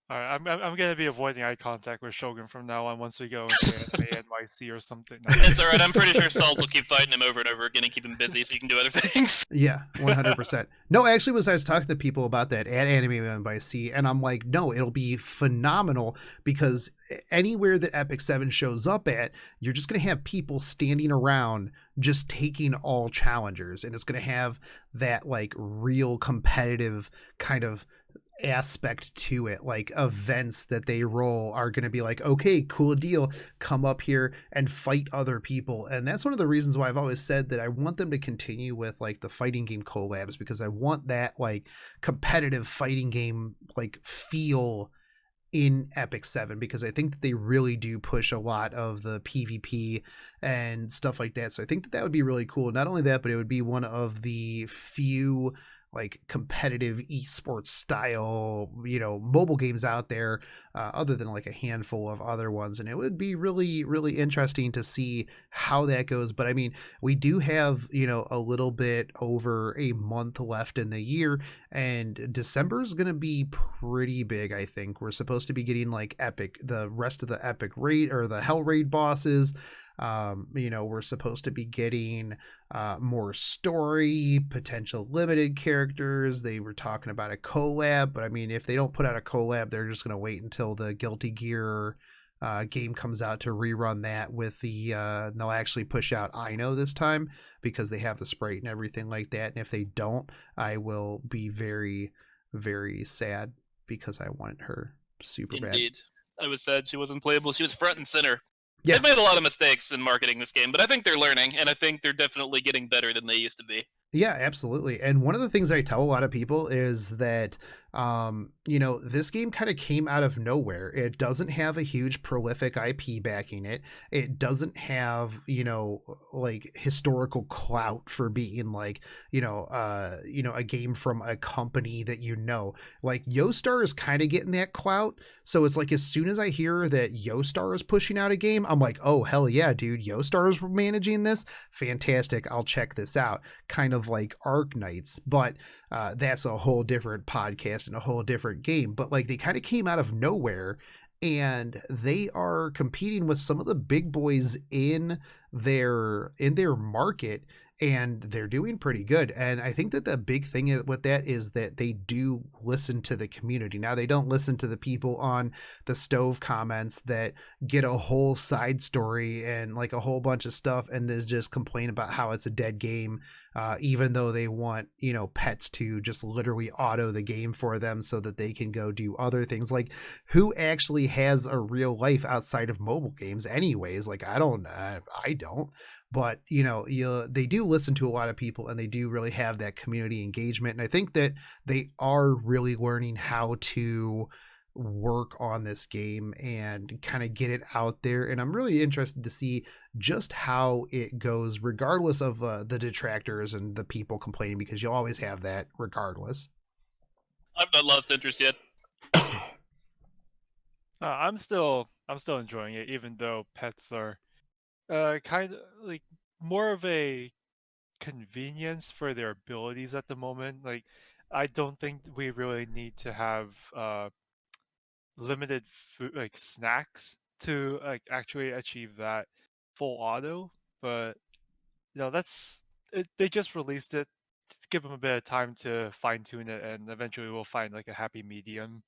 All right, I'm gonna be avoiding eye contact with Shogun from now on once we go into NYC or something. It's all right. I'm pretty sure Salt will keep fighting him over and over again and keep him busy so you can do other things. Yeah, 100%. No, actually, I was talking to people about that at Anime NYC, and I'm like, no, it'll be phenomenal because anywhere that Epic 7 shows up at, you're just going to have people standing around just taking all challengers, and it's going to have that real competitive kind of aspect to it. Like events that they roll are going to be like, okay, cool deal, come up here and fight other people. And that's one of the reasons why I've always said that I want them to continue with the fighting game collabs, because I want that competitive fighting game feel in Epic 7, because I think that they really do push a lot of the PvP and stuff like that. So I think that would be really cool. Not only that, but it would be one of the few competitive esports style, mobile games out there, other than a handful of other ones. And it would be really, really interesting to see how that goes. But I mean, we do have, a little bit over a month left in the year, and December is going to be pretty big. I think we're supposed to be getting the rest of the epic raid or the hell raid bosses. We're supposed to be getting more story, potential limited characters. They were talking about a collab, but I mean, if they don't put out a collab, they're just going to wait until the Guilty Gear game comes out to rerun that with they'll actually push out Ino this time because they have the sprite and everything like that. And if they don't, I will be very, very sad because I wanted her super bad. Indeed. I was sad she wasn't playable. She was front and center. Yeah. They've made a lot of mistakes in marketing this game, but I think they're learning, and I think they're definitely getting better than they used to be. Yeah, absolutely. And one of the things I tell a lot of people is that, this game kind of came out of nowhere. It doesn't have a huge prolific IP backing it. It doesn't have, like historical clout for being like, a game from a company that like Yostar is kind of getting that clout. So it's like, as soon as I hear that Yostar is pushing out a game, I'm like, oh, hell yeah, dude, Yostar is managing this. Fantastic. I'll check this out. Kind of like Arc Knights, but that's a whole different podcast and a whole different game. But like, they kind of came out of nowhere, and they are competing with some of the big boys in their market, and they're doing pretty good. And I think that the big thing with that is that they do listen to the community. Now, they don't listen to the people on the stove comments that get a whole side story and like a whole bunch of stuff, and then just complain about how it's a dead game, even though they want, pets to just literally auto the game for them so that they can go do other things. Like, who actually has a real life outside of mobile games anyways? Like, I don't. But they do listen to a lot of people, and they do really have that community engagement. And I think that they are really learning how to work on this game and kind of get it out there. And I'm really interested to see just how it goes, regardless of the detractors and the people complaining, because you'll always have that regardless. I've not lost interest yet. I'm still enjoying it, even though pets are kind of like more of a convenience for their abilities at the moment. Like, I don't think we really need to have limited food, like snacks, to like actually achieve that full auto. But that's it. They just released it. Just give them a bit of time to fine tune it, and eventually we'll find like a happy medium.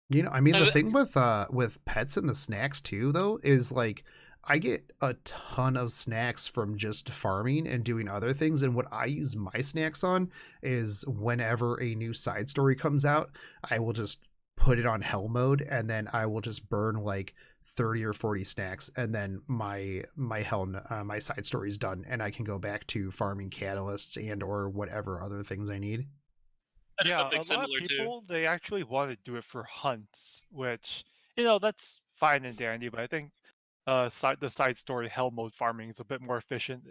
The thing with pets and the snacks too, though, is like, I get a ton of snacks from just farming and doing other things. And what I use my snacks on is, whenever a new side story comes out, I will just put it on hell mode, and then I will just burn like 30 or 40 snacks, and then my side story is done, and I can go back to farming catalysts and or whatever other things I need. That is Yeah, something a lot similar of too. people, they actually want to do it for hunts, which that's fine and dandy. But I think the side story hell mode farming is a bit more efficient.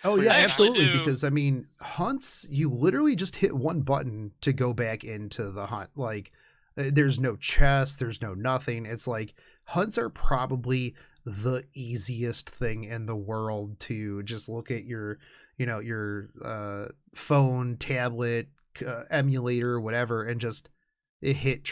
Oh for yeah, your I actually absolutely. do. Because I mean, hunts, you literally just hit one button to go back into the hunt. Like, there's no chest, there's no nothing. It's like, hunts are probably the easiest thing in the world to just look at your, your phone, tablet, emulator, whatever, and just hit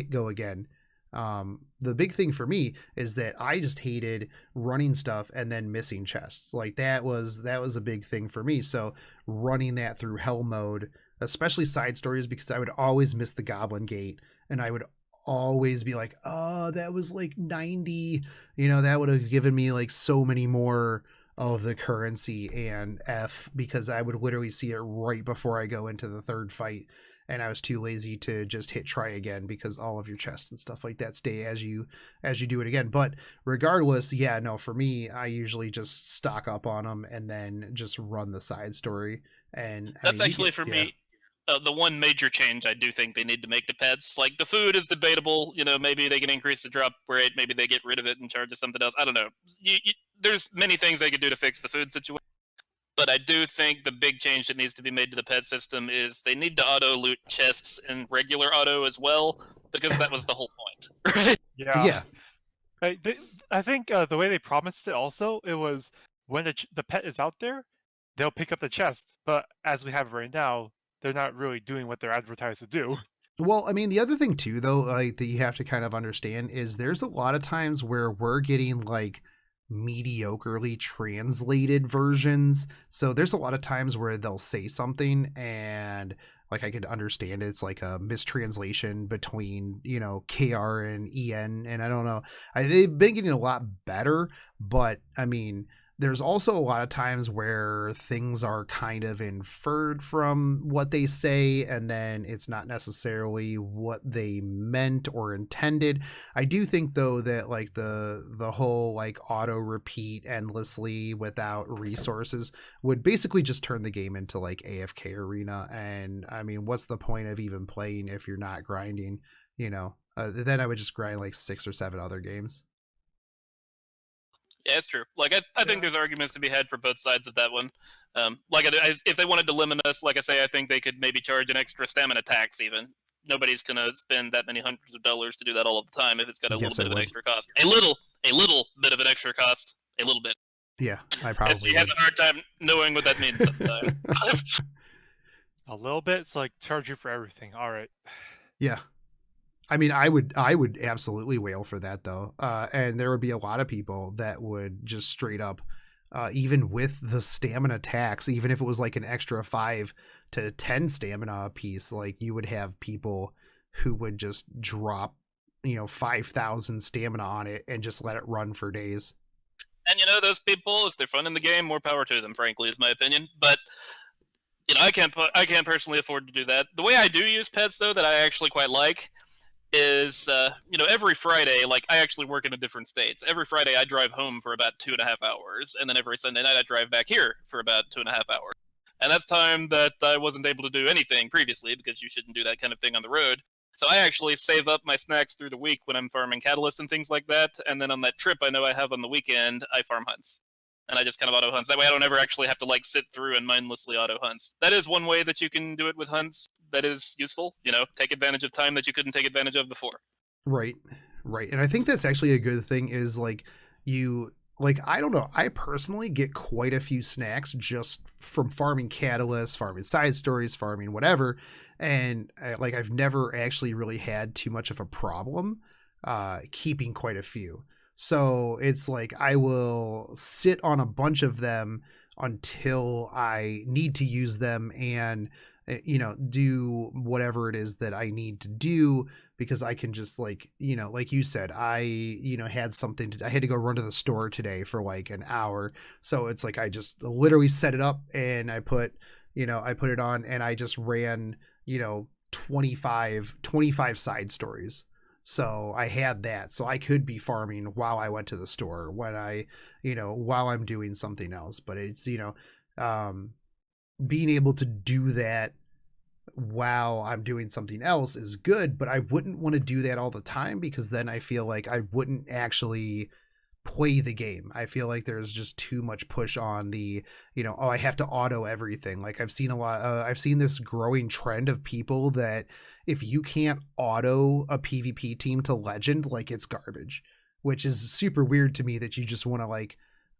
go again. The big thing for me is that I just hated running stuff and then missing chests. Like, that was a big thing for me. So running that through hell mode, especially side stories, because I would always miss the goblin gate, and I would always be like, oh, that was like 90, that would have given me like so many more of the currency and because I would literally see it right before I go into the third fight, and I was too lazy to just hit try again, because all of your chests and stuff like that stay as you do it again. But regardless, yeah, no, for me, I usually just stock up on them and then just run the side story. And That's actually for me the one major change I do think they need to make to pets. Like, the food is debatable. Maybe they can increase the drop rate. Maybe they get rid of it and charge us something else. I don't know. There's many things they could do to fix the food situation. But I do think the big change that needs to be made to the pet system is they need to auto loot chests in regular auto as well, because that was the whole point. Right? Yeah. I think the way they promised it also, it was when the pet is out there, they'll pick up the chest. But as we have it right now, they're not really doing what they're advertised to do. Well, I mean, the other thing too, though, like, that you have to kind of understand is there's a lot of times where we're getting like mediocrely translated versions. So there's a lot of times where they'll say something, and like, I could understand it's like a mistranslation between, KR and EN. And I don't know. They've been getting a lot better, but I mean, there's also a lot of times where things are kind of inferred from what they say, and then it's not necessarily what they meant or intended. I do think though that like the whole like auto repeat endlessly without resources would basically just turn the game into like AFK arena. And I mean, what's the point of even playing if you're not grinding, you know? Then I would just grind like 6 or 7 other games. Yeah, it's true. Like, I think there's arguments to be had for both sides of that one. If they wanted to limit us, like I say, I think they could maybe charge an extra stamina tax even. Nobody's going to spend that many hundreds of dollars to do that all of the time if it's got a little bit of an extra cost. A little bit of an extra cost. A little bit. Yeah, I probably She has a hard time knowing what that means sometimes. A little bit, it's like charge you for everything. All right. Yeah. I mean, I would absolutely wail for that though. And there would be a lot of people that would just straight up, even with the stamina tax, even if it was like an extra 5 to 10 stamina a piece, like you would have people who would just drop, 5,000 stamina on it and just let it run for days. And those people, if they're fun in the game, more power to them, frankly, is my opinion. But I can't personally afford to do that. The way I do use pets though, that I actually quite like, is every Friday, like I actually work in a different states. Every Friday I drive home for about 2.5 hours, and then every Sunday night I drive back here for about 2.5 hours. And that's time that I wasn't able to do anything previously, because you shouldn't do that kind of thing on the road. So I actually save up my snacks through the week when I'm farming catalysts and things like that, and then on that trip I know I have on the weekend, I farm hunts. And I just kind of auto hunts. That way I don't ever actually have to like sit through and mindlessly auto hunts. That is one way that you can do it with hunts that is useful. Take advantage of time that you couldn't take advantage of before. Right. And I think that's actually a good thing is like I don't know, I personally get quite a few snacks just from farming catalysts, farming side stories, farming whatever. And I've never actually really had too much of a problem keeping quite a few. So it's like I will sit on a bunch of them until I need to use them and, do whatever it is that I need to do, because I can just like you said, I, had I had to go run to the store today for like an hour. So it's like I just literally set it up and I put it on and I just ran, 25 side stories. So I had that, so I could be farming while I went to the store when while I'm doing something else. But it's, being able to do that while I'm doing something else is good, but I wouldn't want to do that all the time, because then I feel like I wouldn't actually play the game. I feel like there's just too much push on the, I have to auto everything. Like I've seen this growing trend of people that if you can't auto a PvP team to legend, like it's garbage, which is super weird to me that you just want to like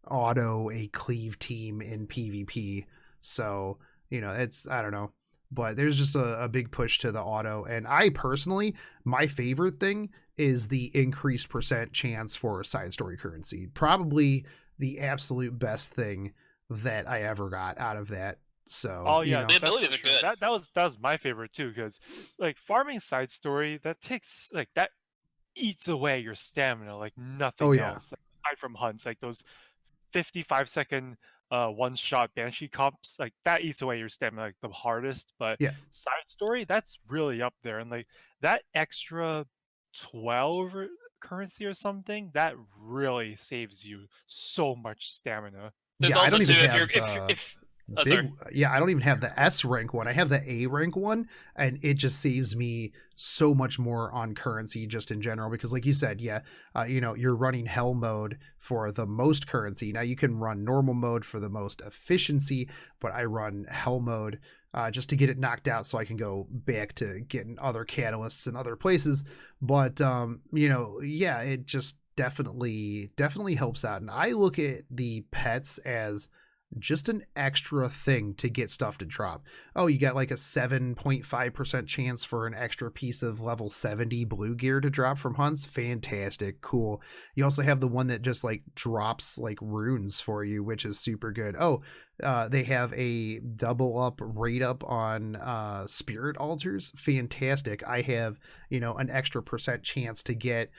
auto a cleave team in PvP. So, it's, I don't know, but there's just a big push to the auto. And I personally, my favorite thing is the increased % chance for side story currency. Probably the absolute best thing that I ever got out of that. So, the abilities are good. That was my favorite too, because like farming side story, that takes like that eats away your stamina like nothing else. Like, aside from hunts, like those 55-second one-shot banshee comps, like that eats away your stamina like the hardest. But side story, that's really up there, and like that extra 12 currency or something, that really saves you so much stamina. There's I don't even have I don't even have the S rank one. I have the A rank one, and it just saves me so much more on currency just in general, because like you said, you're running hell mode for the most currency. Now you can run normal mode for the most efficiency, but I run hell mode just to get it knocked out so I can go back to getting other catalysts in other places. But it just definitely helps out. And I look at the pets as just an extra thing to get stuff to drop. Oh, you got like a 7.5% chance for an extra piece of level 70 blue gear to drop from hunts. Fantastic. Cool. You also have the one that just like drops like runes for you, which is super good. Oh, They have a double up rate up on spirit altars. Fantastic. I have, an extra % chance to get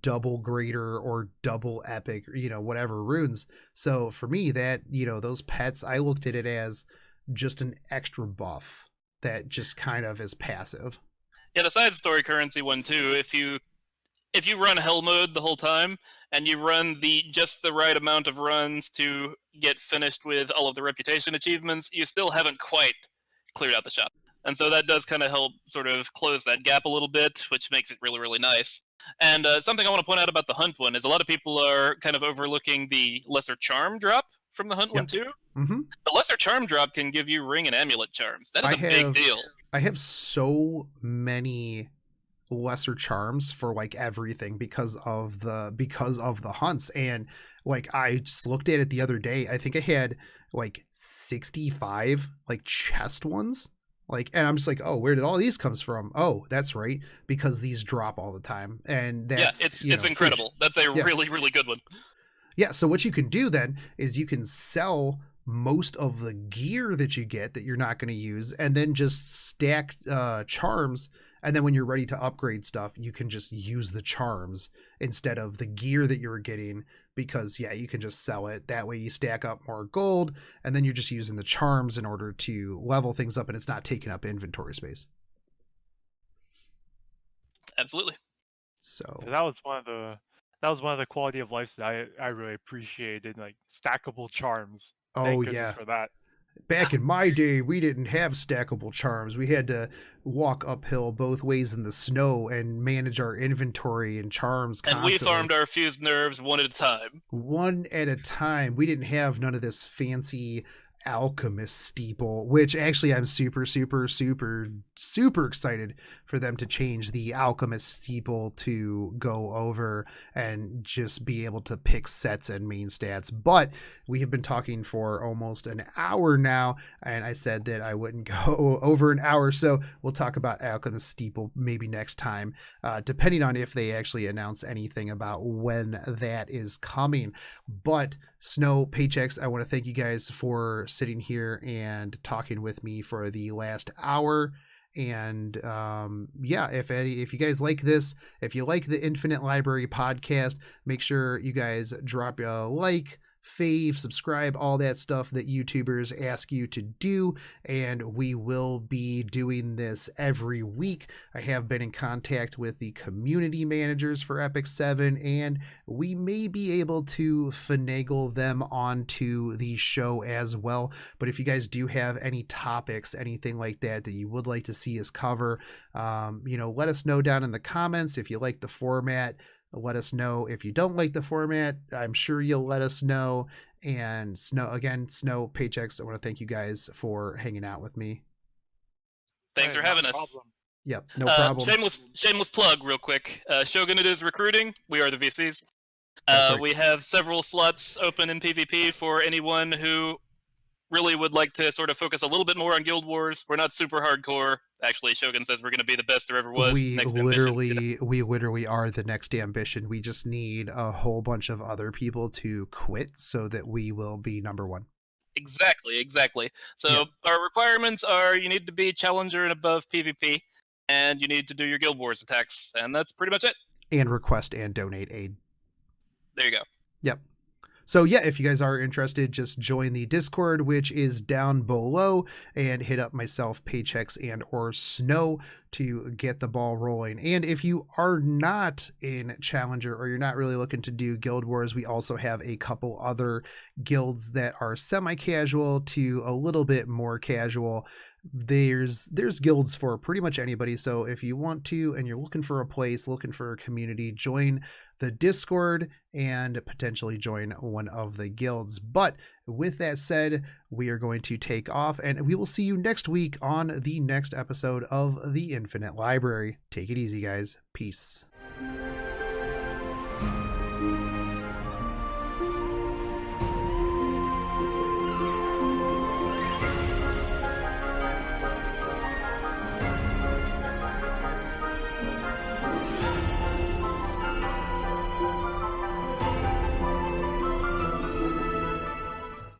double greater or double epic, whatever runes. So for me, that, those pets, I looked at it as just an extra buff that just kind of is passive. Yeah, the side story currency one too. If you run hell mode the whole time and you run just the right amount of runs to get finished with all of the reputation achievements, you still haven't quite cleared out the shop. And so that does kind of help sort of close that gap a little bit, which makes it really, really nice. And something I want to point out about the hunt one is a lot of people are kind of overlooking the lesser charm drop from the hunt one too. Mm-hmm. The lesser charm drop can give you ring and amulet charms. That is a big deal. I have so many lesser charms for like everything because of the hunts, and like I just looked at it the other day. I think I had like 65 like chest ones, like, and I'm just like, oh, where did all these comes from? Oh, that's right, because these drop all the time. And that's it's incredible. Huge. That's a really, really good one. Yeah, so what you can do then is you can sell most of the gear that you get that you're not going to use, and then just stack charms. And then when you're ready to upgrade stuff, you can just use the charms instead of the gear that you were getting, because you can just sell it. That way you stack up more gold, and then you're just using the charms in order to level things up, and it's not taking up inventory space. Absolutely. So that was one of the quality of life that I really appreciated, like stackable charms. Thank goodness for that. Back in my day, we didn't have stackable charms. We had to walk uphill both ways in the snow and manage our inventory and charms constantly. And we farmed our fused nerves one at a time. One at a time. We didn't have none of this fancy alchemist steeple, which actually I'm super excited for them to change the alchemist steeple to go over and just be able to pick sets and main stats. But we have been talking for almost an hour now, and I said that I wouldn't go over an hour, so we'll talk about alchemist steeple maybe next time, depending on if they actually announce anything about when that is coming. But Snow, Pachex, I want to thank you guys for sitting here and talking with me for the last hour. And if you guys like this, if you like the Infinite Library podcast, make sure you guys drop a like, fave, subscribe, all that stuff that YouTubers ask you to do, and we will be doing this every week. I have been in contact with the community managers for Epic 7, and we may be able to finagle them onto the show as well. But if you guys do have any topics, anything like that you would like to see us cover, let us know down in the comments. If you like the format, let us know. If you don't like the format, I'm sure you'll let us know. And Snow, Pachex, I want to thank you guys for hanging out with me. Thanks for having us. Yep, no problem. Shameless plug real quick. Shogun, it is recruiting. We are the VCs. We have several slots open in PvP for anyone who really would like to sort of focus a little bit more on Guild Wars. We're not super hardcore. Actually, Shogun says we're going to be the best there ever was. We literally are the next ambition. We just need a whole bunch of other people to quit so that we will be number one. Exactly. So our requirements are you need to be Challenger and above PvP, and you need to do your Guild Wars attacks, and that's pretty much it. And request and donate aid. There you go. Yep. So if you guys are interested, just join the Discord, which is down below, and hit up myself, Pachex, and or Snow to get the ball rolling. And if you are not in Challenger or you're not really looking to do Guild Wars, we also have a couple other guilds that are semi-casual to a little bit more casual. There's guilds for pretty much anybody. So if you want to and you're looking for a place, looking for a community, join the Discord and potentially join one of the guilds. But with that said, we are going to take off, and we will see you next week on the next episode of the Infinite Library. Take it easy, guys. Peace.